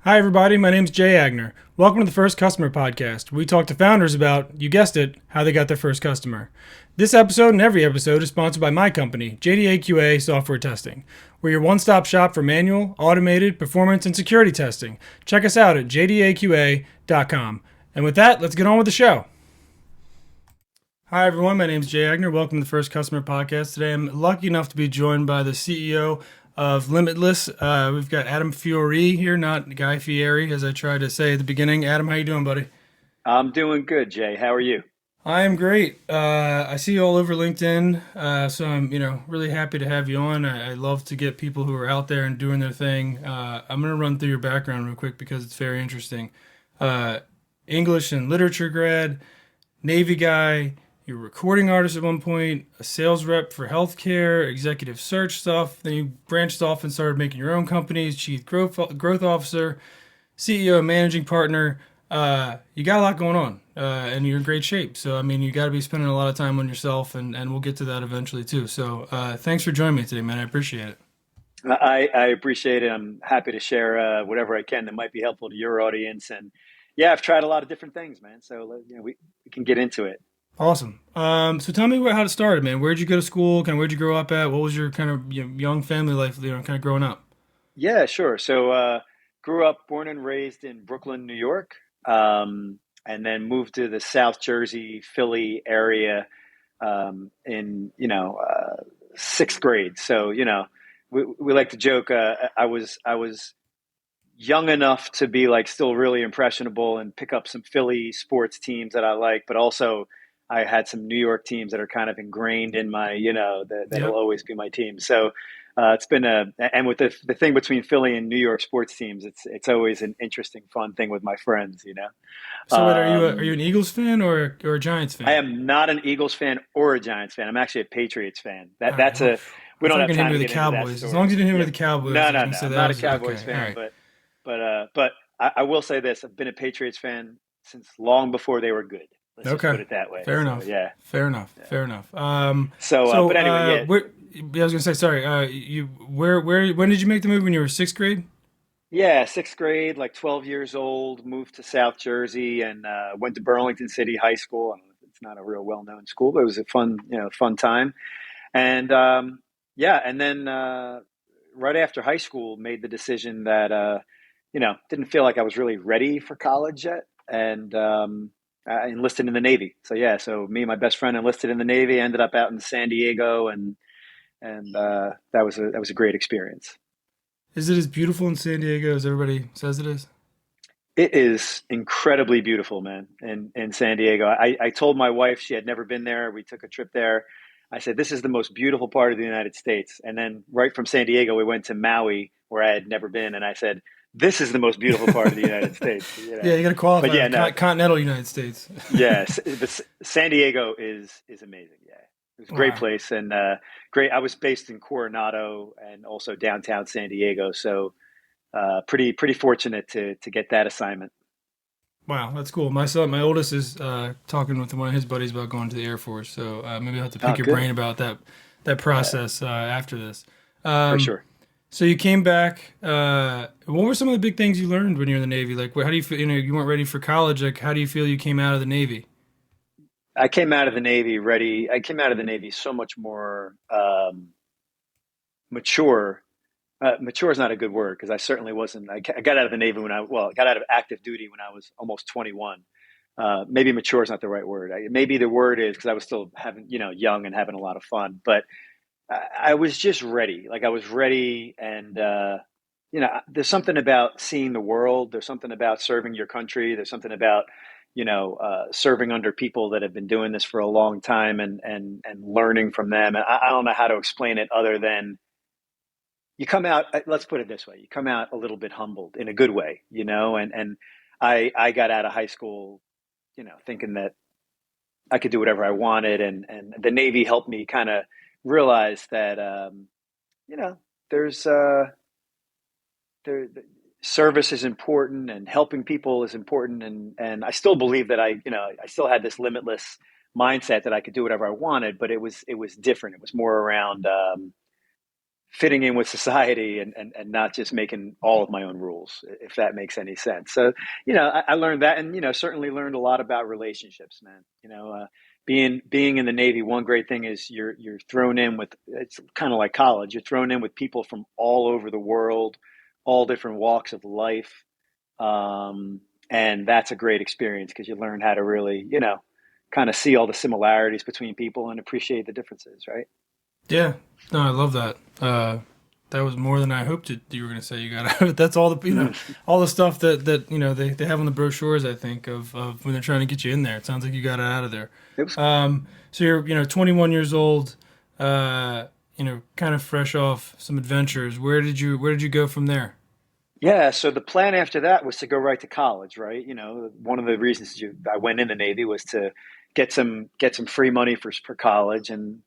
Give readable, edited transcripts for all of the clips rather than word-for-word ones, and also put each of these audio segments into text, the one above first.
Hi, everybody. My name's Jay Agner. Welcome to the First Customer Podcast. We talk to founders about, you guessed it, how they got their first customer. This episode and every episode is sponsored by my company, JDAQA Software Testing. We're your one-stop shop for manual, automated, performance, and security testing. Check us out at jdaqa.com. And with that, let's get on with the show. Hi, everyone. My name is Jay Agner. Welcome to the First Customer Podcast. Today, I'm lucky enough to be joined by the CEO of Limitless. We've got Adam Fiore here, not Guy Fieri, as I tried to say at the beginning. Adam, how you doing, buddy? I'm doing good, Jay. How are you? I am great. I see you all over LinkedIn, so I'm really happy to have you on. I love to get people who are out there and doing their thing. I'm going to run through your background real quick because it's very interesting. Uh, English and literature grad, Navy guy. You were a recording artist at one point, a sales rep for healthcare, executive search stuff. Then you branched off and started making your own companies, chief growth officer, CEO, and managing partner. You got a lot going on, and you're in great shape. So, I mean, you got to be spending a lot of time on yourself, and we'll get to that eventually too. So, thanks for joining me today, man. I appreciate it. I appreciate it. I'm happy to share whatever I can that might be helpful to your audience. And yeah, I've tried a lot of different things, man. So we can get into it. Awesome. So tell me how it started, man. Where'd you go to school? Kind of where'd you grow up at? What was your kind of young family life, kind of growing up? Yeah, sure. So grew up, born and raised in Brooklyn, New York, and then moved to the South Jersey, Philly area in sixth grade. So we like to joke. I was young enough to be like still really impressionable and pick up some Philly sports teams that I like, but also I had some New York teams that are kind of ingrained in my, that'll Yep. always be my team. So it's been and with the thing between Philly and New York sports teams, it's always an interesting, fun thing with my friends. So wait, are you Um, an Eagles fan or a Giants I fan? am not an Eagles fan or a Giants fan. I'm actually a Patriots fan. All right. Well, We I thought don't you were have gonna hit me time to with the get into that Cowboys. As long as story. you didn't hit me Yeah. with the Cowboys, No, I was no, gonna no. say I'm that not a was Cowboys okay. All fan, right. but I will say this: I've been a Patriots fan since long before they were good. Let's just Okay. put it that way. Fair So enough. yeah, Fair enough. yeah. Fair enough. But anyway, yeah, Where? Yeah, I was gonna say sorry. Where? When did you make the move? When you were sixth grade? yeah. Sixth grade, like 12 years old, moved to South Jersey and went to Burlington City High School. I don't know if it's not a real well-known school, but it was a fun time. And yeah, and then right after high school, made the decision that didn't feel like I was really ready for college yet, and I enlisted in the Navy. So yeah, so me and my best friend enlisted in the Navy. Ended up out in San Diego, and that was a great experience. Is it as beautiful in San Diego as everybody says it is? It is incredibly beautiful, man, in San Diego. I told my wife she had never been there. We took a trip there. I said, this is the most beautiful part of the United States. And then right from San Diego, we went to Maui, where I had never been. And I said, this is the most beautiful part of the United States. Yeah, you got to But qualify yeah, with no, continental United States. yes, but San Diego is amazing. Yeah, it was a great Wow. place and great. I was based in Coronado and also downtown San Diego. So pretty fortunate to get that assignment. Wow, that's cool. My oldest, is talking with one of his buddies about going to the Air Force. So maybe I'll have to pick Oh, your good. brain about that process after this. For Um, sure. so you came back. What were some of the big things you learned when you were in the Navy? Like, how do you feel? You weren't ready for college. Like, how do you feel you came out of the Navy? I came out of the Navy ready. I came out of the Navy so much more mature. Mature is not a good word because I certainly wasn't. I got out of the Navy I got out of active duty when I was almost 21. Maybe mature is not the right word. Maybe the word is because I was still having, young and having a lot of fun. But I was just ready. Like I was ready, and there's something about seeing the world. There's something about serving your country. There's something about serving under people that have been doing this for a long time and learning from them. And I don't know how to explain it other than you come out. Let's put it this way: you come out a little bit humbled in a good way, And I got out of high school, thinking that I could do whatever I wanted, and the Navy helped me kind of realize that you know there's there service is important and helping people is important, and I still believe that I still had this limitless mindset that I could do whatever I wanted, but it was different. It was more around fitting in with society and not just making all of my own rules, if that makes any sense. So, I learned that, and, certainly learned a lot about relationships, man. Being in the Navy, one great thing is you're thrown in with, it's kind of like college. You're thrown in with people from all over the world, all different walks of life. And that's a great experience because you learn how to really, kind of see all the similarities between people and appreciate the differences, right? Yeah, no, I love that. That was more than I hoped you were going to say. You got out of it. That's all the all the stuff that they have on the brochures. I think of when they're trying to get you in there. It sounds like you got it out of there. It was So you're 21 years old. Kind of fresh off some adventures. Where did you go from there? Yeah, so the plan after that was to go right to college, right? One of the reasons I went in the Navy was to get some free money for college and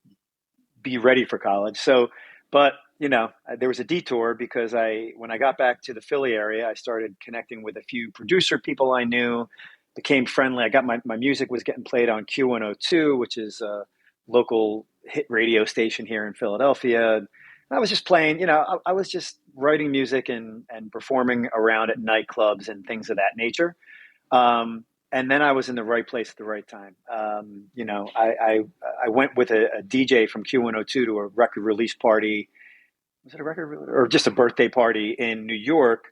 be ready for college. So, but there was a detour because when I got back to the Philly area, I started connecting with a few producer people I knew, became friendly. I got my music was getting played on Q102, which is a local hit radio station here in Philadelphia. I was just playing, I was just writing music and performing around at nightclubs and things of that nature. And then I was in the right place at the right time. I went with a DJ from Q102 to a record release party. Was it a or just a birthday party in New York,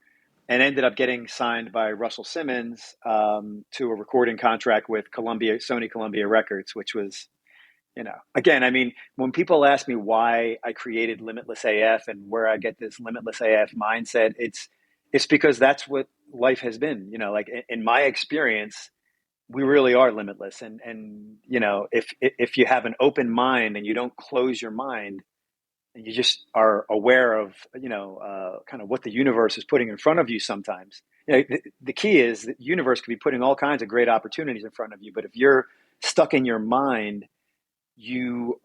and ended up getting signed by Russell Simmons to a recording contract with Sony Columbia Records, which was, again, I mean, when people ask me why I created Limitless AF and where I get this Limitless AF mindset, it's because that's what life has been. Like in my experience, we really are limitless. And if you have an open mind and you don't close your mind, and you just are aware of kind of what the universe is putting in front of you sometimes. The key is that the universe could be putting all kinds of great opportunities in front of you, but if you're stuck in your mind, you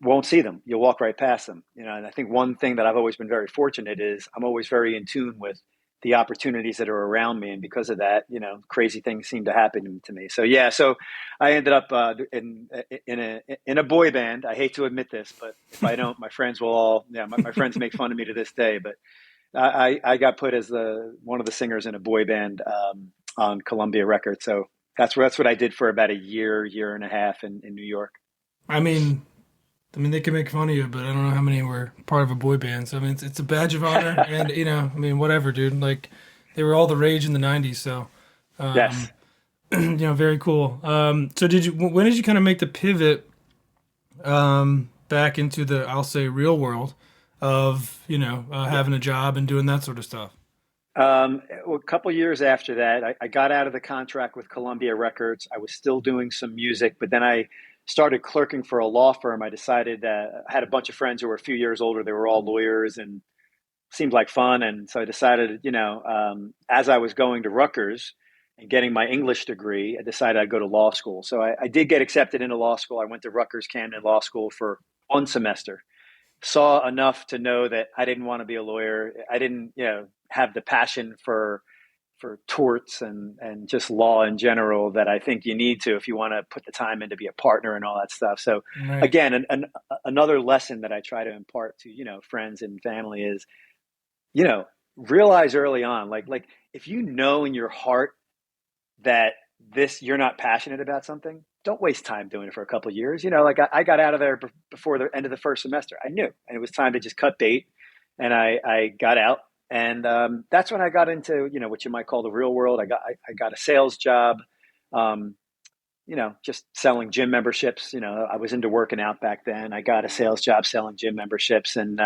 won't see them. You'll walk right past them. And I think one thing that I've always been very fortunate is I'm always very in tune with the opportunities that are around me, and because of that, crazy things seem to happen to me. So yeah, so I ended up in a boy band. I hate to admit this, but if I don't, my friends will all my friends make fun of me to this day. But I got put as one of the singers in a boy band on Columbia Records. So that's what I did for about a year and a half in New York. I mean, they can make fun of you, but I don't know how many were part of a boy band. So I mean, it's a badge of honor, and whatever, dude. Like, they were all the rage in the '90s. So, Yes. very cool. So when did you kind of make the pivot back into the, I'll say, real world of having a job and doing that sort of stuff? Well, a couple years after that, I got out of the contract with Columbia Records. I was still doing some music, but then I started clerking for a law firm. I decided that I had a bunch of friends who were a few years older. They were all lawyers and seemed like fun. And so I decided, as I was going to Rutgers and getting my English degree, I decided I'd go to law school. So I did get accepted into law school. I went to Rutgers Camden Law School for one semester. Saw enough to know that I didn't want to be a lawyer. I didn't, have the passion for torts and just law in general that I think you need to if you want to put the time in to be a partner and all that stuff. So Right. again, another lesson that I try to impart to, friends and family is, you know, realize early on, like if you know in your heart that you're not passionate about something, don't waste time doing it for a couple of years. Like I got out of there before the end of the first semester. I knew, and it was time to just cut bait, and I got out, and that's when I got into what you might call the real world. I got a sales job, um, just selling gym memberships. I was into working out back then. I got a sales job selling gym memberships, and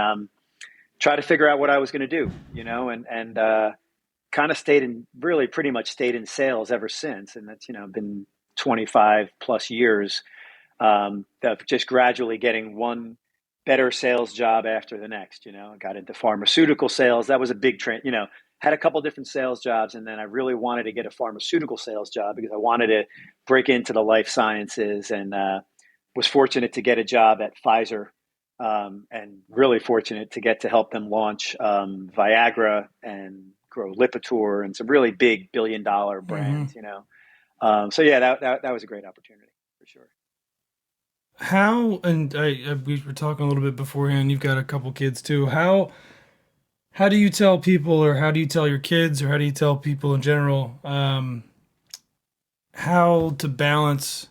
try to figure out what I was going to do. And kind of really pretty much stayed in sales ever since. And that's, been 25 plus years of just gradually getting one better sales job after the next. I got into pharmaceutical sales. That was a big trend, had a couple different sales jobs. And then I really wanted to get a pharmaceutical sales job because I wanted to break into the life sciences, and was fortunate to get a job at Pfizer. And really fortunate to get to help them launch Viagra and grow Lipitor and some really big billion-dollar Hmm. brands. So yeah, that was a great opportunity for sure. How, and we were talking a little bit beforehand, you've got a couple kids too. How do you tell people, or how do you tell your kids, or how do you tell people in general, how to balance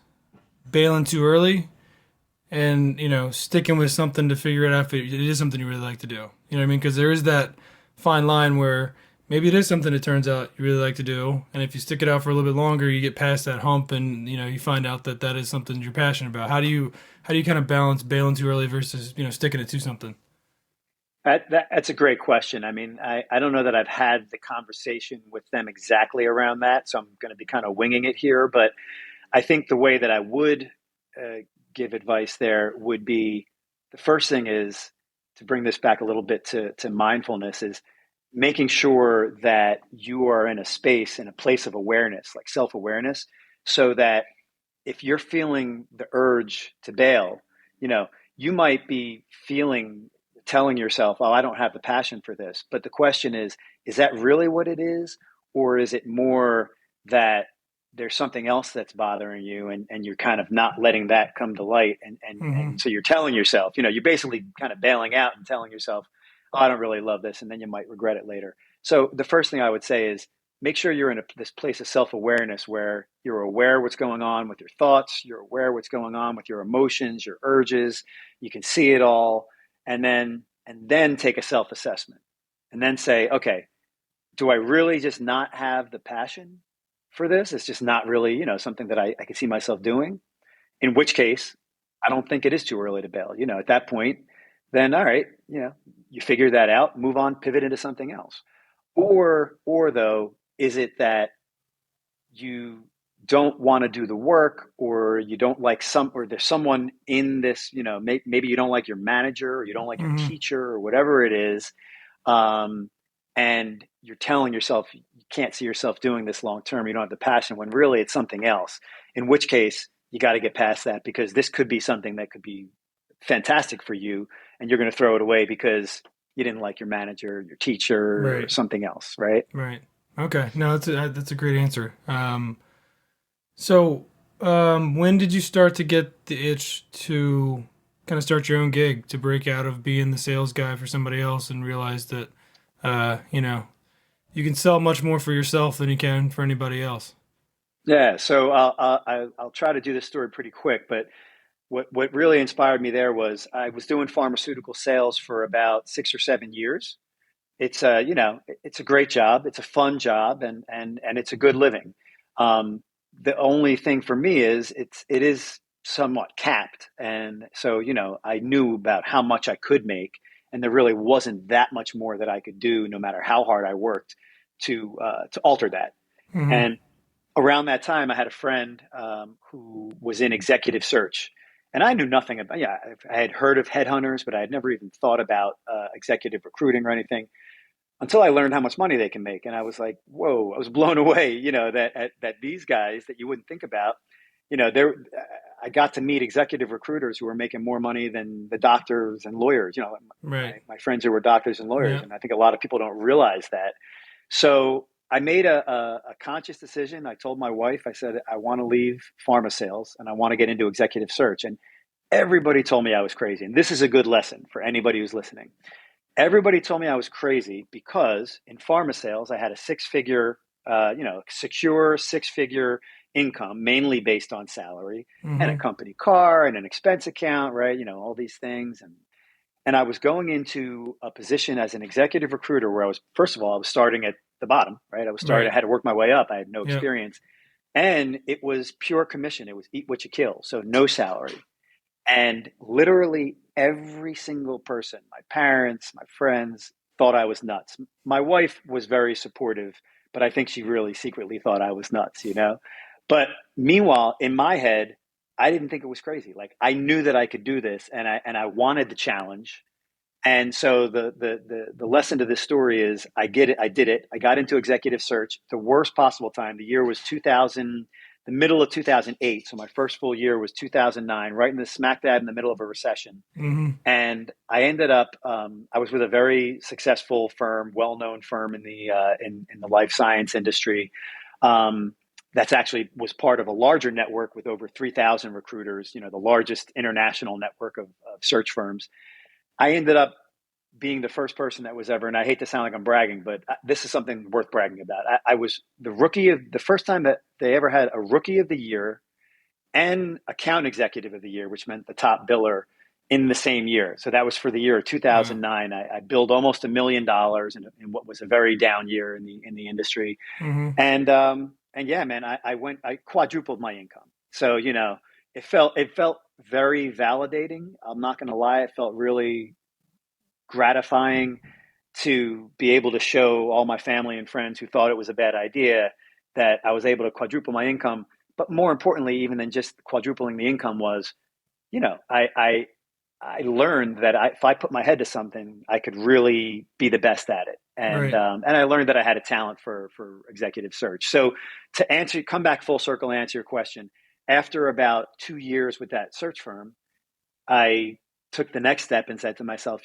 bailing too early and, sticking with something to figure it out if it is something you really like to do? You know what I mean? Because there is that fine line where maybe it is something it turns out you really like to do, and if you stick it out for a little bit longer, you get past that hump, and you find out that that is something you're passionate about. How do you kind of balance bailing too early versus sticking it to something? That's a great question. I mean, I don't know that I've had the conversation with them exactly around that, so I'm going to be kind of winging it here. But I think the way that I would uh, give advice there would be the first thing is to bring this back a little bit to mindfulness is making sure that you are in a space, in a place of awareness, like self awareness, so that if you're feeling the urge to bail, you know, you might be feeling, telling yourself, oh, I don't have the passion for this. But the question is that really what it is? Or is it more that there's something else that's bothering you and you're kind of not letting that come to light? And Hmm. so you're telling yourself, you're basically kind of bailing out and telling yourself, oh, I don't really love this. And then you might regret it later. So the first thing I would say is make sure you're in this place of self-awareness where you're aware what's going on with your thoughts, you're aware what's going on with your emotions, your urges, you can see it all, and then take a self-assessment and then say, okay, do I really just not have the passion for this? It's just not really, something that I can see myself doing. In which case, I don't think it is too early to bail. At that point, then all right, you figure that out, move on, pivot into something else. Or though, is it that you don't want to do the work, or you don't like or there's someone in this, maybe you don't like your manager, or you don't like your Hmm. teacher, or whatever it is, um, and you're telling yourself you can't see yourself doing this long term, you don't have the passion, when really it's something else, in which case you got to get past that, because this could be something that could be fantastic for you, and you're going to throw it away because you didn't like your manager, your teacher, or Right. something else, right? Right. Okay. No, that's a great answer. So, when did you start to get the itch to kind of start your own gig, to break out of being the sales guy for somebody else and realize that, you can sell much more for yourself than you can for anybody else? Yeah, so I'll try to do this story pretty quick, but what really inspired me there was I was doing pharmaceutical sales for about 6 or 7 years. It's a great job, it's a fun job, and it's a good living. Um, the only thing for me is it is somewhat capped, and so I knew about how much I could make, and there really wasn't that much more that I could do, no matter how hard I worked to alter that. Hmm. And around that time, I had a friend who was in executive search, and I knew nothing about. Yeah, I had heard of headhunters, but I had never even thought about executive recruiting or anything until I learned how much money they can make, and I was like, "Whoa!" I was blown away. That these guys that you wouldn't think about, there. I got to meet executive recruiters who were making more money than the doctors and lawyers. Right. My friends who were doctors and lawyers, Yeah. and I think a lot of people don't realize that. So I made a conscious decision. I told my wife, I said, I want to leave pharma sales and I want to get into executive search. And everybody told me I was crazy. And this is a good lesson for anybody who's listening. Everybody told me I was crazy because in pharma sales, I had a secure 6 figure income, mainly based on salary, and a Hmm. company car and an expense account, right? All these things. And I was going into a position as an executive recruiter where first of all, I was starting at the bottom, right? I Right. had to work my way up. I had no Yep. experience. And it was pure commission. It was eat what you kill. So no salary. And literally every single person, my parents, my friends, thought I was nuts. My wife was very supportive, but I think she really secretly thought I was nuts. But meanwhile, in my head, I didn't think it was crazy. Like I knew that I could do this, and I wanted the challenge. And so the lesson to this story is I get it. I did it. I got into executive search. The worst possible time. The year was 2000, the middle of 2008. So my first full year was 2009, right in the smack dab in the middle of a recession. Hmm. And I ended up. I was with a very successful firm, well-known firm in the life science industry. Um, that's actually was part of a larger network with over 3,000 recruiters, the largest international network of search firms. I ended up being the first person that was ever, and I hate to sound like I'm bragging, but this is something worth bragging about. I was the first time that they ever had a rookie of the year and account executive of the year, which meant the top biller in the same year. So that was for the year of Wow. 2009. I billed almost $1 million in what was a very down year in the industry. Mm-hmm. And yeah, man, I quadrupled my income. So, it felt very validating. I'm not going to lie. It felt really gratifying to be able to show all my family and friends who thought it was a bad idea that I was able to quadruple my income. But more importantly, even than just quadrupling the income was, you know, I learned that if I put my head to something, I could really be the best at it. Right. And I learned that I had a talent for executive search. So come back full circle and answer your question. After about 2 years with that search firm, I took the next step and said to myself,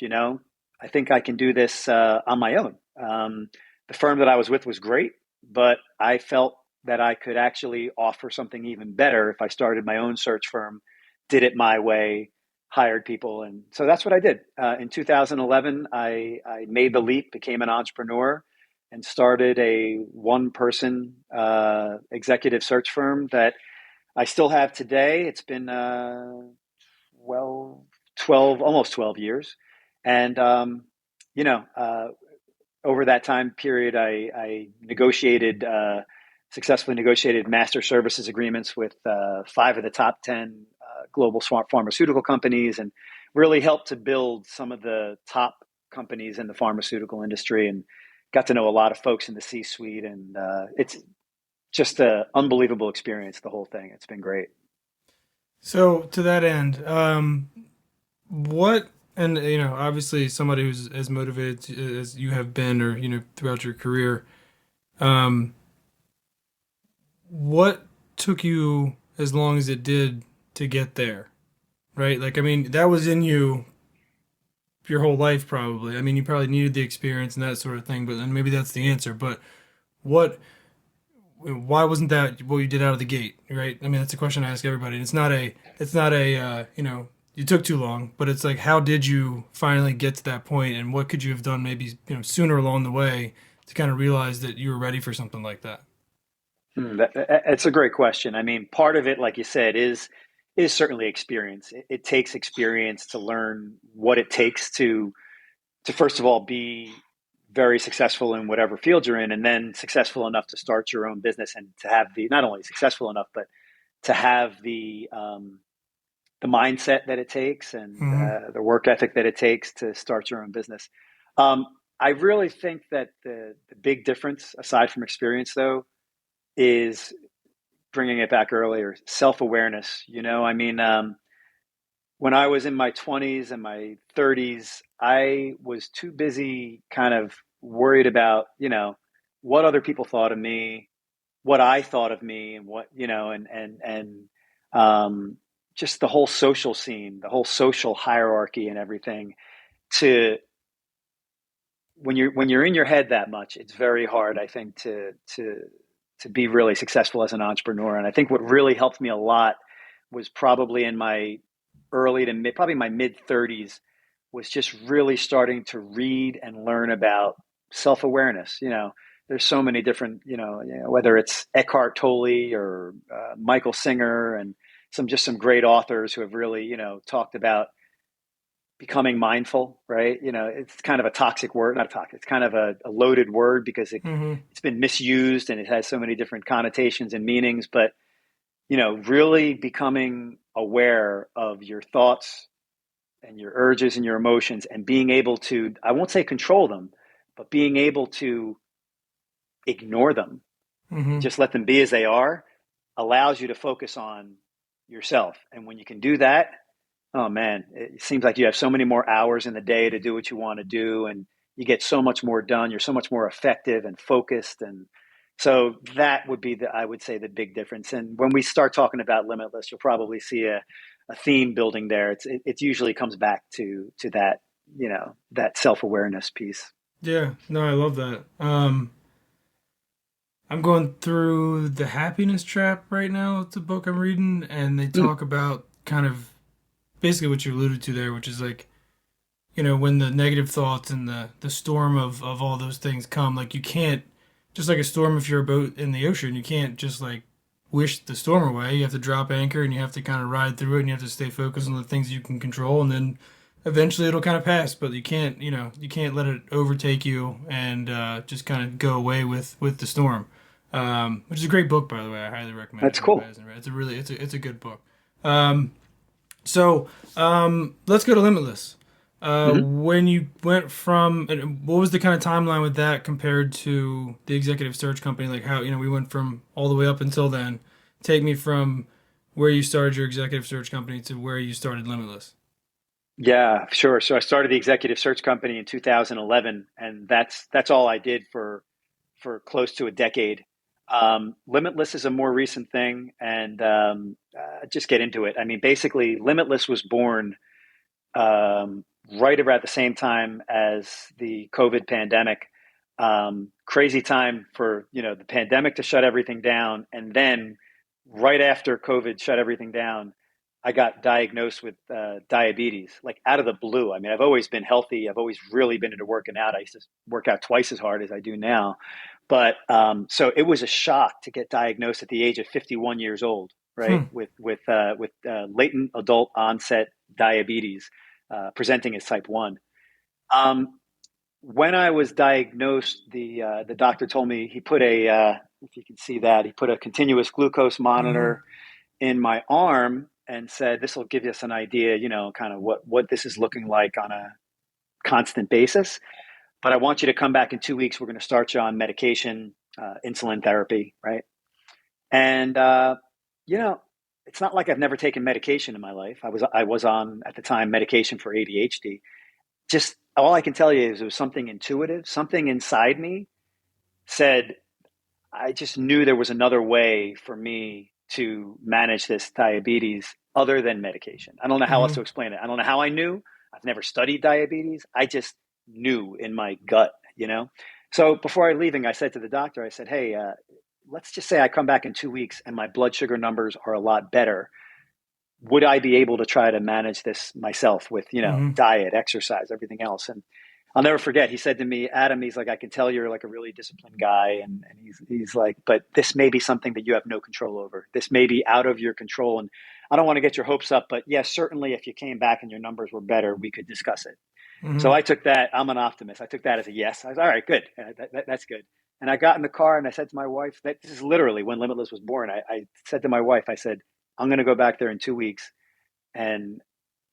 I think I can do this on my own. The firm that I was with was great, but I felt that I could actually offer something even better if I started my own search firm, did it my way, hired people. And so that's what I did. In 2011, I made the leap, became an entrepreneur, and started a one person executive search firm that I still have today. It's been well, 12, almost 12 years. And, you know, uh, over that time period, I successfully negotiated master services agreements with five of the top 10 global pharmaceutical companies and really helped to build some of the top companies in the pharmaceutical industry and got to know a lot of folks in the C-suite. And it's just an unbelievable experience, the whole thing. It's been great. So to that end, what and obviously somebody who's as motivated as you have been, or throughout your career, um, what took you as long as it did to get there, right? Like, I mean, that was in you your whole life, probably. I mean, you probably needed the experience and that sort of thing, but then maybe that's the answer. But what why wasn't that what you did out of the gate, right? I mean, that's a question I ask everybody. And it's not a you took too long, but it's like, how did you finally get to that point, and what could you have done maybe sooner along the way to kind of realize that you were ready for something like that? It's a great question. I mean, part of it, like you said, is certainly experience. It takes experience to learn what it takes to first of all be very successful in whatever field you're in, and then successful enough to start your own business and to have the not only successful enough, but to have the mindset that it takes and Hmm. the work ethic that it takes to start your own business. Um, I really think that the big difference, aside from experience, though, is bringing it back earlier, self awareness. I mean, when I was in my 20s and my 30s, I was too busy kind of worried about, what other people thought of me, what I thought of me, and um, just the whole social scene, the whole social hierarchy and everything. To when you're in your head that much, it's very hard, I think, to be really successful as an entrepreneur. And I think what really helped me a lot was probably in my early to mid, probably my mid 30s, was just really starting to read and learn about self awareness. There's so many different, whether it's Eckhart Tolle or Michael Singer and some great authors who have really, talked about becoming mindful, right? It's kind of a toxic word, not toxic. It's kind of a loaded word because Hmm. it's been misused and it has so many different connotations and meanings. But really becoming aware of your thoughts and your urges and your emotions and being able to, I won't say control them, but being able to ignore them, Hmm. just let them be as they are, allows you to focus on yourself. And when you can do that, oh man, it seems like you have so many more hours in the day to do what you want to do, and you get so much more done. You're so much more effective and focused, and so that would be I would say the big difference. And when we start talking about Limitless, you'll probably see a theme building there. It usually comes back to that that self awareness piece. Yeah, no, I love that. I'm going through The Happiness Trap right now. It's a book I'm reading, and they Mm, talk about kind of basically what you alluded to there, which is like, when the negative thoughts and the storm of all those things come, like you can't, just like a storm if you're a boat in the ocean, you can't just like wish the storm away. You have to drop anchor and you have to kind of ride through it and you have to stay focused on the things you can control, and then eventually it'll kind of pass, but you can't let it overtake you and just kind of go away with the storm. Which is a great book, by the way. I highly recommend it that's if anybody cool. hasn't read it. It's a good book. Um, let's go to Limitless. Hmm. When you went from, and what was the kind of timeline with that compared to the executive search company? Like how, we went from all the way up until then. Take me from where you started your executive search company to where you started Limitless. Yeah, sure. So I started the executive search company in 2011, and that's all I did for close to a decade. Limitless is a more recent thing, and just get into it. I mean, basically, Limitless was born right around the same time as the COVID pandemic. Crazy time for the pandemic to shut everything down, and then right after COVID shut everything down, I got diagnosed with diabetes, like out of the blue. I mean, I've always been healthy. I've always really been into working out. I used to work out twice as hard as I do now, but so it was a shock to get diagnosed at the age of 51 years old, right? Hmm. With latent adult onset diabetes, presenting as type 1. Um, when I was diagnosed, the doctor told me he put if you can see that, he put a continuous glucose Mm-hmm. monitor in my arm and said, "This will give us an idea, kind of what this is looking like on a constant basis. But I want you to come back in 2 weeks. We're going to start you on medication, insulin therapy, right?" And you know, it's not like I've never taken medication in my life. I was on at the time medication for ADHD. Just all I can tell you is it was something intuitive, something inside me said I just knew there was another way for me to manage this diabetes other than medication. I don't know how else Mm-hmm. to explain it. I don't know how I knew. I've never studied diabetes. I just knew in my gut. So before I leaving, I said to the doctor, I said, "Hey, let's just say I come back in 2 weeks and my blood sugar numbers are a lot better. Would I be able to try to manage this myself with, Mm-hmm. diet, exercise, everything else?" And I'll never forget. He said to me, "Adam, he's like, I can tell you're like a really disciplined guy." And he's like, "But this may be something that you have no control over. This may be out of your control. And I don't want to get your hopes up, but yes, certainly if you came back and your numbers were better, we could discuss it." So Mm-hmm. I took that. I'm an optimist. I took that as a yes. I was all right, good. That's good. And I got in the car and I said to my wife, that this is literally when Limitless was born. I said to my wife, I said, "I'm going to go back there in 2 weeks, and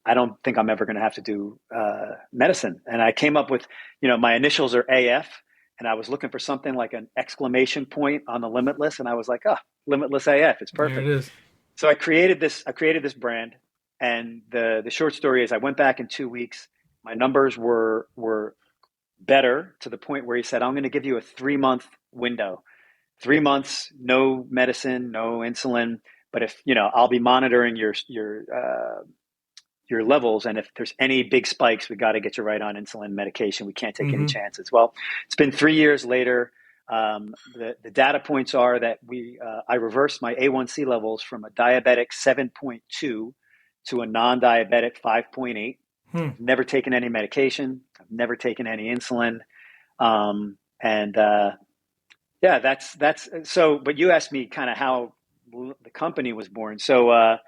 I don't think I'm ever going to have to do medicine." And I came up with, my initials are AF, and I was looking for something like an exclamation point on the Limitless, and I was like, "Oh, Limitless AF, it's There it perfect." is. So I created this. I created this brand, and the short story is, I went back in 2 weeks. My numbers were better to the point where he said, "I'm going to give you a 3 month window. 3 months, no medicine, no insulin. But if I'll be monitoring your levels, and if there's any big spikes, we got to get you right on insulin medication. We can't take any Mm-hmm. chances." Well, it's been 3 years later. The data points are that I reversed my A1C levels from a diabetic 7.2 to a non-diabetic 5.8. Hmm. I've never taken any medication. I've never taken any insulin. And Yeah, that's so. But you asked me kind of how the company was born. So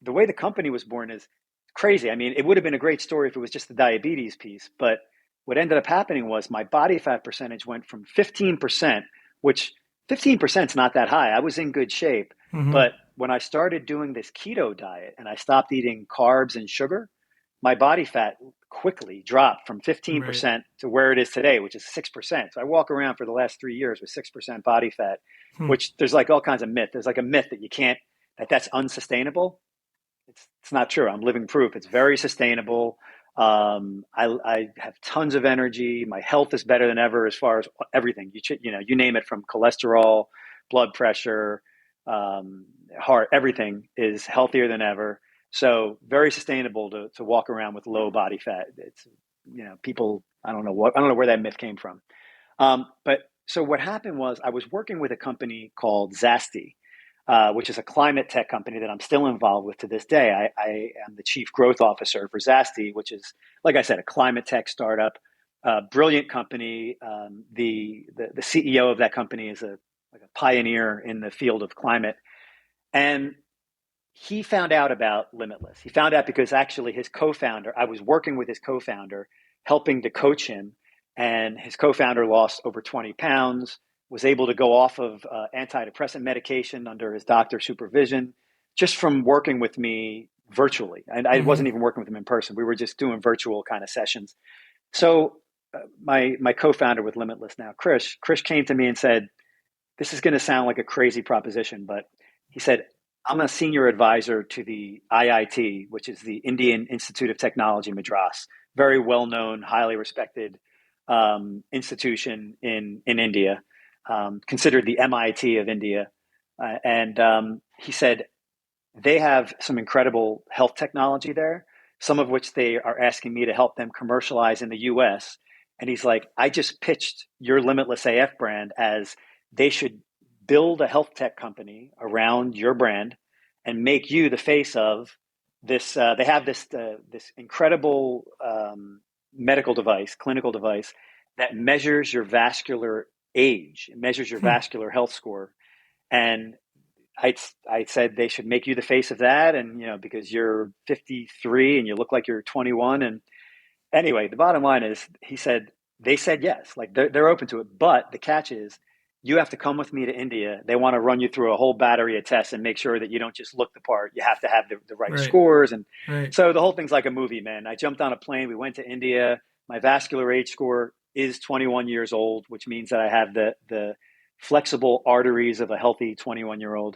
the way the company was born is crazy. I mean, it would have been a great story if it was just the diabetes piece. But what ended up happening was my body fat percentage went from 15%, which 15% is not that high. I was in good shape. Mm-hmm. But when I started doing this keto diet and I stopped eating carbs and sugar, my body fat quickly dropped from Right. 15% to where it is today, which is 6%. So I walk around for the last 3 years with 6% body fat, Hmm. which there's like all kinds of myth. There's like a myth that you can't, that's unsustainable. It's not true. I'm living proof. It's very sustainable. I have tons of energy. My health is better than ever as far as everything. You name it, from cholesterol, blood pressure, heart, everything is healthier than ever. So very sustainable to walk around with low body fat. It's people. I don't know where that myth came from. But So what happened was I was working with a company called Zasti, which is a climate tech company that I'm still involved with to this day. I am the chief growth officer for Zasti, which is, like I said, a climate tech startup, brilliant company. The CEO of that company is like a pioneer in the field of climate, and he found out about Limitless. He found out because actually his co-founder, I was working with his co-founder, helping to coach him, and his co-founder lost over 20 pounds, was able to go off of antidepressant medication under his doctor's supervision, just from working with me virtually. And I Mm-hmm. wasn't even working with him in person. We were just doing virtual kind of sessions. So my co-founder with Limitless now, Chris came to me and said, this is going to sound like a crazy proposition, but he said, I'm a senior advisor to the IIT, which is the Indian Institute of Technology, Madras, very well known, highly respected institution in India, considered the MIT of India. And he said, they have some incredible health technology there, some of which they are asking me to help them commercialize in the US. And he's like, I just pitched your Limitless AF brand as they should build a health tech company around your brand and make you the face of this. They have this incredible medical device, clinical device that measures your vascular age, it measures your vascular health score. And I said they should make you the face of that, and because you're 53 and you look like you're 21. And anyway, the bottom line is, he said they said yes, like they're open to it, but the catch is you have to come with me to India. They want to run you through a whole battery of tests and make sure that you don't just look the part. You have to have the right Right. scores, and Right. so the whole thing's like a movie, man. I jumped on a plane. We went to India. My vascular age score is 21 years old, which means that I have the flexible arteries of a healthy 21-year-old.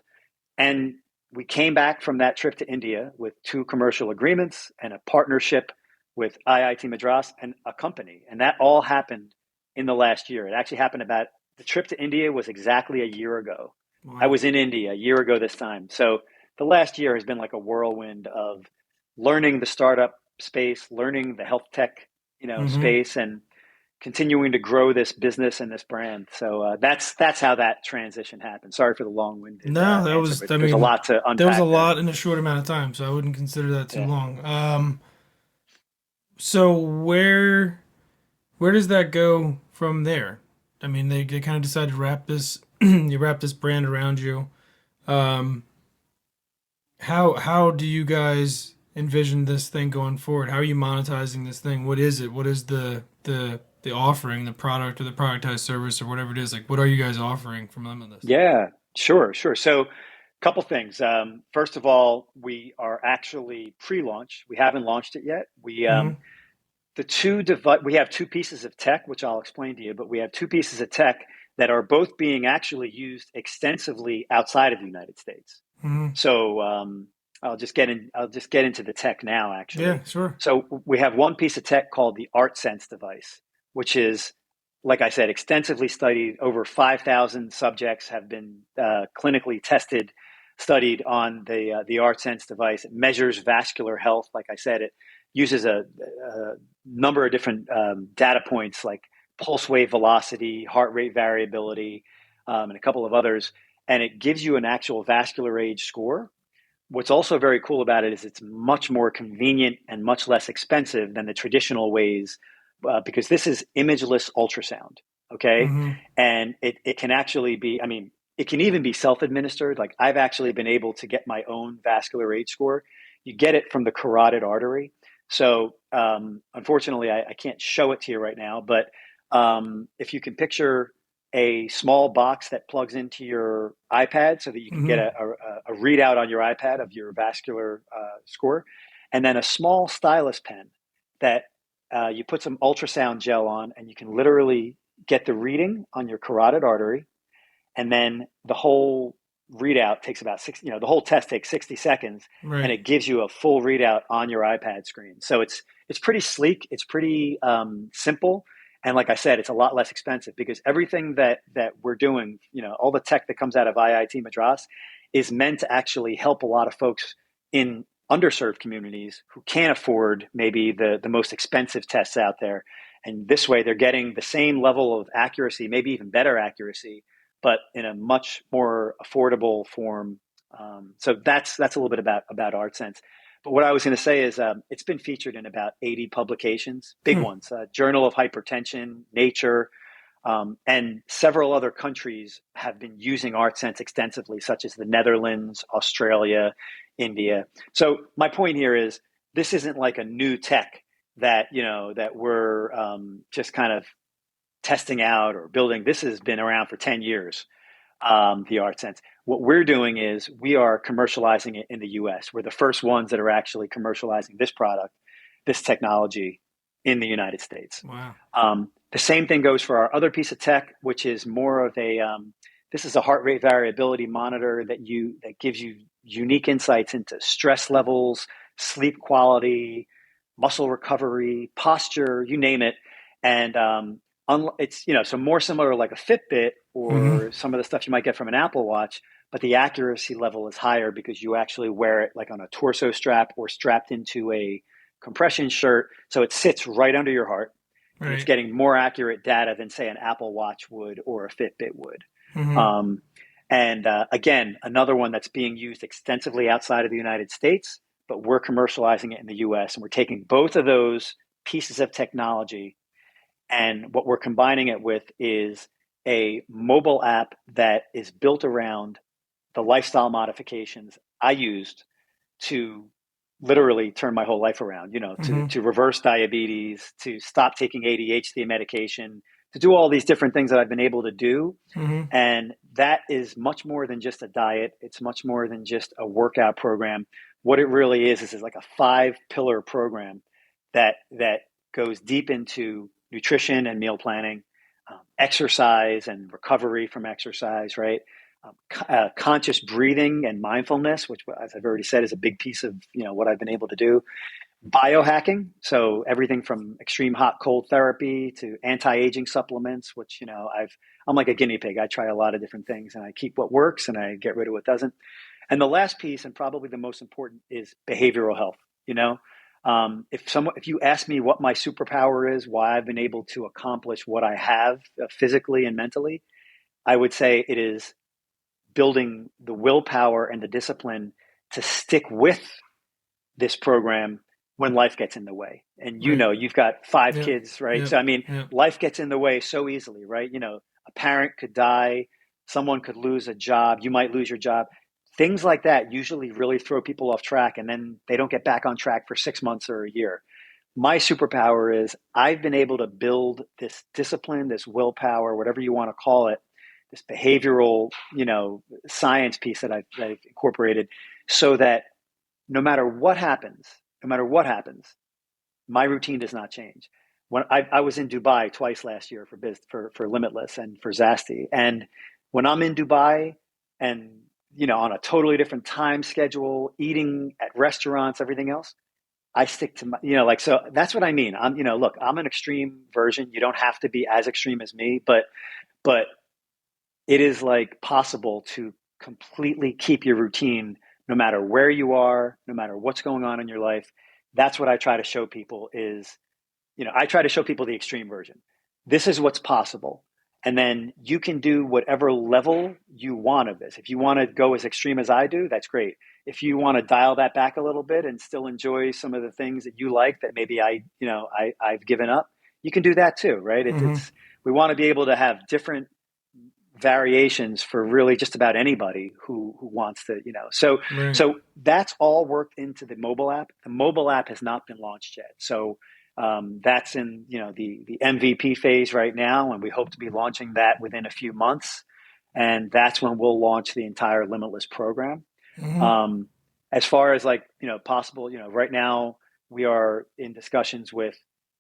And we came back from that trip to India with two commercial agreements and a partnership with IIT Madras and a company. And that all happened in the last year. It actually happened about the trip to India was exactly a year ago. I Wow. was in India a year ago this time. So the last year has been like a whirlwind of learning the startup space, learning the health tech, Mm-hmm. space, and continuing to grow this business and this brand. So that's how that transition happened. Sorry for the long-winded No, answer, but I there's a mean, lot to there was a unpack there. lot in a short amount of time, so I wouldn't consider that too Yeah. long. So where does that go from there? I mean, they kind of decided to wrap this you wrap this brand around you. Um, how do you guys envision this thing going forward? How are you monetizing this thing? What is it? What is the offering, the product or the productized service or whatever it is? Like, what are you guys offering from Limitless? Yeah, sure. So, a couple things. First of all, we are actually pre-launch. We haven't launched it yet. Mm-hmm. We have two pieces of tech, which I'll explain to you, but we have two pieces of tech that are both being actually used extensively outside of the United States. Mm-hmm. So I'll just get into the tech now, actually. Yeah, sure. So we have one piece of tech called the ArtSense device, which is, like I said, extensively studied. Over 5,000 subjects have been clinically tested, studied on the ArtSense device. It measures vascular health. Like I said, it uses a number of different data points like pulse wave velocity, heart rate variability, and a couple of others, and it gives you an actual vascular age score. What's also very cool about it is it's much more convenient and much less expensive than the traditional ways, because this is imageless ultrasound. Okay. Mm-hmm. And it can actually be, I mean, it can even be self administered. Like I've actually been able to get my own vascular age score. You get it from the carotid artery. So, unfortunately, I can't show it to you right now, but if you can picture a small box that plugs into your iPad so that you can get Mm-hmm. a readout on your iPad of your vascular score, and then a small stylus pen that you put some ultrasound gel on, and you can literally get the reading on your carotid artery, and then the whole readout takes about the whole test takes 60 seconds, and Right. it gives you a full readout on your iPad screen. So it's pretty sleek, it's pretty simple, and like I said, it's a lot less expensive because everything that we're doing, all the tech that comes out of IIT Madras is meant to actually help a lot of folks in underserved communities who can't afford maybe the most expensive tests out there. And this way they're getting the same level of accuracy, maybe even better accuracy, but in a much more affordable form. So that's a little bit about ArtSense. But what I was going to say is it's been featured in about 80 publications, big Hmm. ones, Journal of Hypertension, Nature, and several other countries have been using ArtSense extensively, such as the Netherlands, Australia, India. So my point here is this isn't like a new tech that that we're just kind of testing out or building. This has been around for 10 years, the ArtSense. What we're doing is we are commercializing it in the US. We're the first ones that are actually commercializing this product, this technology in the United States. Wow. The same thing goes for our other piece of tech, which is more of a this is a heart rate variability monitor that gives you unique insights into stress levels, sleep quality, muscle recovery, posture, you name it. And it's so more similar to like a Fitbit Hmm. or some of the stuff you might get from an Apple Watch, but the accuracy level is higher because you actually wear it like on a torso strap or strapped into a compression shirt, so it sits right under your heart, and it's Right. getting more accurate data than say an Apple Watch would or a Fitbit would. Hmm. Um, and again, another one that's being used extensively outside of the United States, but we're commercializing it in the US. And we're taking both of those pieces of technology, and what we're combining it with is a mobile app that is built around the lifestyle modifications I used to literally turn my whole life around, Hmm. to reverse diabetes, to stop taking ADHD medication, to do all these different things that I've been able to do. Hmm. And that is much more than just a diet. It's much more than just a workout program. What it really is like a 5-pillar program that goes deep into nutrition and meal planning, exercise and recovery from exercise, right? Conscious breathing and mindfulness, which, as I've already said, is a big piece of what I've been able to do. Biohacking, so everything from extreme hot cold therapy to anti-aging supplements, which I'm like a guinea pig. I try a lot of different things, and I keep what works and I get rid of what doesn't. And the last piece, and probably the most important, is behavioral health. If you ask me what my superpower is, why I've been able to accomplish what I have physically and mentally, I would say it is building the willpower and the discipline to stick with this program when life gets in the way. And Right. you've got 5 Yep. kids, right? Yep. So I mean, Yep. life gets in the way so easily, right? A parent could die, someone could lose a job, you might lose your job. Things like that usually really throw people off track, and then they don't get back on track for 6 months or a year. My superpower is I've been able to build this discipline, this willpower, whatever you want to call it, this behavioral, science piece that I've incorporated, so that no matter what happens, no matter what happens, my routine does not change. When I was in Dubai twice last year for Limitless and for Zasti, and when I'm in Dubai and on a totally different time schedule, eating at restaurants, everything else, I stick to my so that's what I mean. I'm look, I'm an extreme version. You don't have to be as extreme as me, but it is like possible to completely keep your routine no matter where you are, no matter what's going on in your life. That's what I try to show people is, I try to show people the extreme version. This is what's possible. And then you can do whatever level you want of this. If you want to go as extreme as I do, that's great. If you want to dial that back a little bit and still enjoy some of the things that you like that maybe I've given up, you can do that too, right? Hmm. We want to be able to have different variations for really just about anybody who wants to, Right. so that's all worked into the mobile app. The mobile app has not been launched yet, so that's in the MVP phase right now, and we hope to be launching that within a few months, and that's when we'll launch the entire Limitless program. Hmm. um, as far as like possible, right now we are in discussions with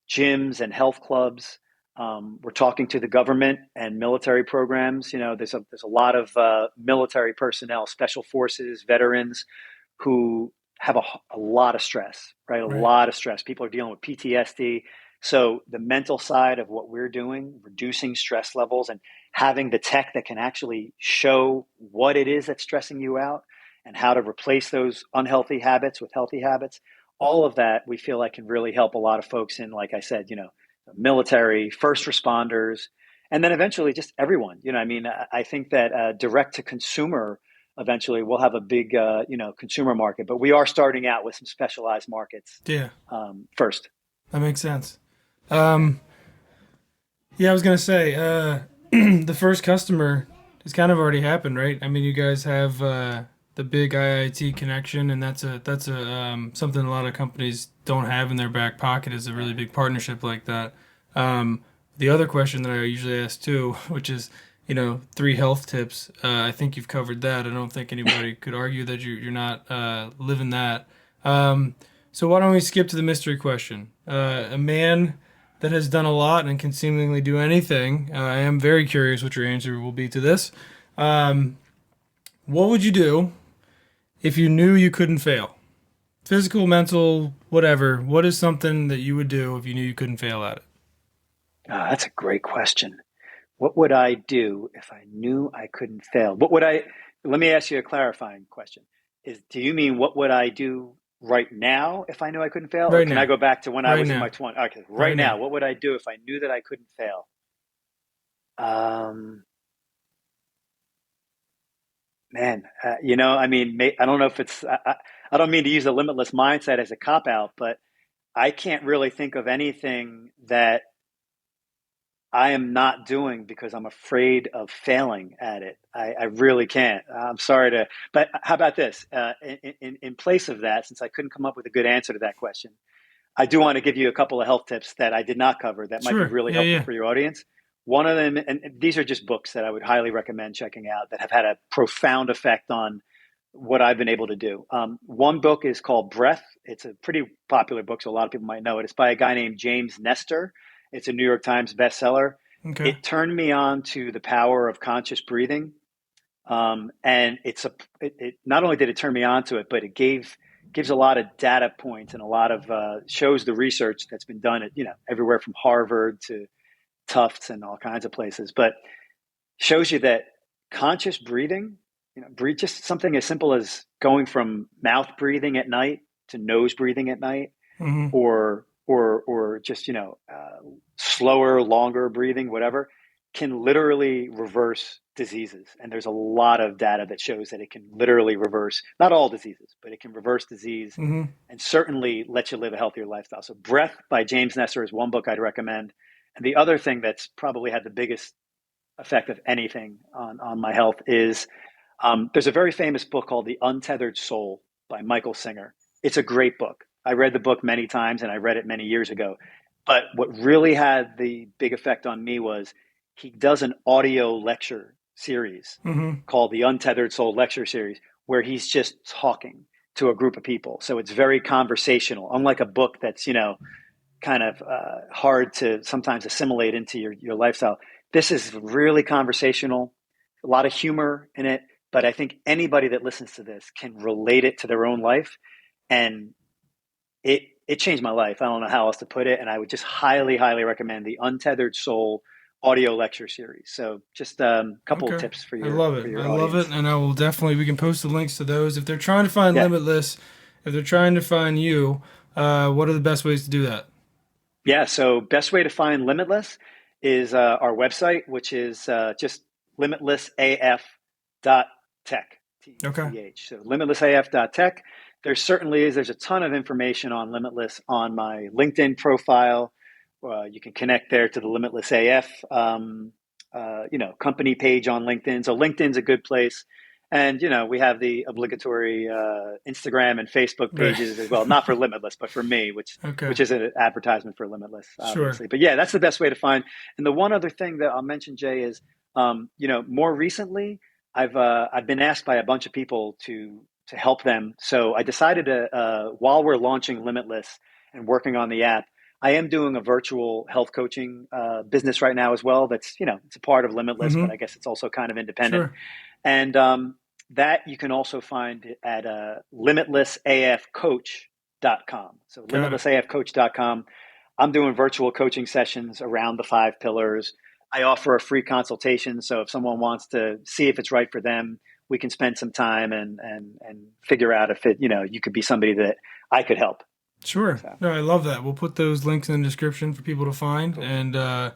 gyms and health clubs. We're talking to the government and military programs. There's a lot of military personnel, special forces, veterans who have a lot of stress, right? A Right. lot of stress. People are dealing with PTSD. So the mental side of what we're doing, reducing stress levels and having the tech that can actually show what it is that's stressing you out and how to replace those unhealthy habits with healthy habits. All of that we feel like can really help a lot of folks in, like I said, military, first responders, and then eventually just everyone. I mean, I think that direct to consumer eventually we'll have a big, consumer market, but we are starting out with some specialized markets Yeah, first. that makes sense. Yeah. Um, yeah, I was gonna say, the first customer has kind of already happened, right? I mean, you guys have the big IIT connection, and that's something a lot of companies don't have in their back pocket is a really big partnership like that. Um, the other question that I usually ask too, which is, three health tips. I think you've covered that. I don't think anybody could argue that you're not living that. Um, so why don't we skip to the mystery question? A man that has done a lot and can seemingly do anything. I am very curious what your answer will be to this. Um, what would you do if you knew you couldn't fail? Physical, mental, whatever. What is something that you would do if you knew you couldn't fail at it? That's a great question. What would I do if I knew I couldn't fail? Let me ask you a clarifying question. Do you mean what would I do right now if I knew I couldn't fail? Or Right can I now. go back to when I Right was in my now. 20s? Okay, right Right now, now. what would I do if I knew that I couldn't fail? Um, Man, I mean, I don't know if I don't mean to use a limitless mindset as a cop out, but I can't really think of anything that I am not doing because I'm afraid of failing at it. I really can't. I'm sorry but how about this? In place of that, since I couldn't come up with a good answer to that question, I do want to give you a couple of health tips that I did not cover that might be Sure. really Yeah, helpful yeah. for your audience. One of them, and these are just books that I would highly recommend checking out that have had a profound effect on what I've been able to do. One book is called Breath. It's a pretty popular book, so a lot of people might know it. It's by a guy named James Nestor. It's a New York Times bestseller. Okay. It turned me on to the power of conscious breathing. And it not only did it turn me on to it, but it gives a lot of data points and a lot of shows the research that's been done at everywhere from Harvard to Tufts and all kinds of places, but shows you that conscious breathing, breathe just something as simple as going from mouth breathing at night to nose breathing at night, Mm-hmm. or just slower, longer breathing, whatever, can literally reverse diseases. And there's a lot of data that shows that it can literally reverse not all diseases, but it can reverse disease Mm-hmm. and certainly let you live a healthier lifestyle. So, Breath by James Nestor is one book I'd recommend. And the other thing that's probably had the biggest effect of anything on my health is there's a very famous book called The Untethered Soul by Michael Singer. It's a great book. I read the book many times and I read it many years ago. But what really had the big effect on me was he does an audio lecture series Mm-hmm. called the Untethered Soul Lecture Series, where he's just talking to a group of people. So it's very conversational, unlike a book that's, kind of hard to sometimes assimilate into your lifestyle. This is really conversational, a lot of humor in it, but I think anybody that listens to this can relate it to their own life, and it changed my life. I don't know how else to put it, and I would just highly, highly recommend the Untethered Soul audio lecture series. So just a couple of Okay. tips for I your love for it. I your love it. audience. And I will definitely, we can post the links to those. If they're trying to find Yeah, Limitless, if they're trying to find you, what are the best ways to do that? yeah. So best way to find Limitless is our website, which is just limitlessaf dot tech, Okay. TECH. So limitlessaf dot tech. There certainly is. There's a ton of information on Limitless on my LinkedIn profile. You can connect there to the Limitless AF, company page on LinkedIn. So LinkedIn's a good place. And, we have the obligatory Instagram and Facebook Right. pages as well, not for Limitless, but for me, Okay. which is an advertisement for Limitless, Sure. obviously. But yeah, that's the best way to find. And the one other thing that I'll mention, Jay, is, more recently, I've been asked by a bunch of people to help them. So I decided to, while we're launching Limitless and working on the app, I am doing a virtual health coaching business right now as well. That's it's a part of Limitless, but Mm-hmm. I guess it's also kind of independent. Sure. And that you can also find at limitlessafcoach.com. So Got it. limitlessafcoach.com. I'm doing virtual coaching sessions around the 5 pillars. I offer a free consultation. So if someone wants to see if it's right for them, we can spend some time and figure out if you could be somebody that I could help. Sure. So No, I love that. We'll put those links in the description for people to find. cool. And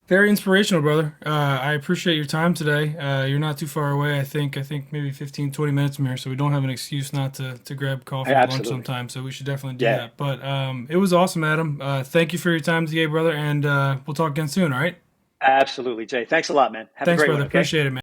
very inspirational, brother. I appreciate your time today. You're not too far away. I think maybe 15, 20 minutes from here, so we don't have an excuse not to grab coffee or lunch Absolutely. sometime. So we should definitely do Yeah, that. But it was awesome, Adam. Thank you for your time today, brother. And we'll talk again soon. All right. absolutely, Jay. Thanks a lot, man. Have a Thanks, great brother. one. Okay. Appreciate it, man.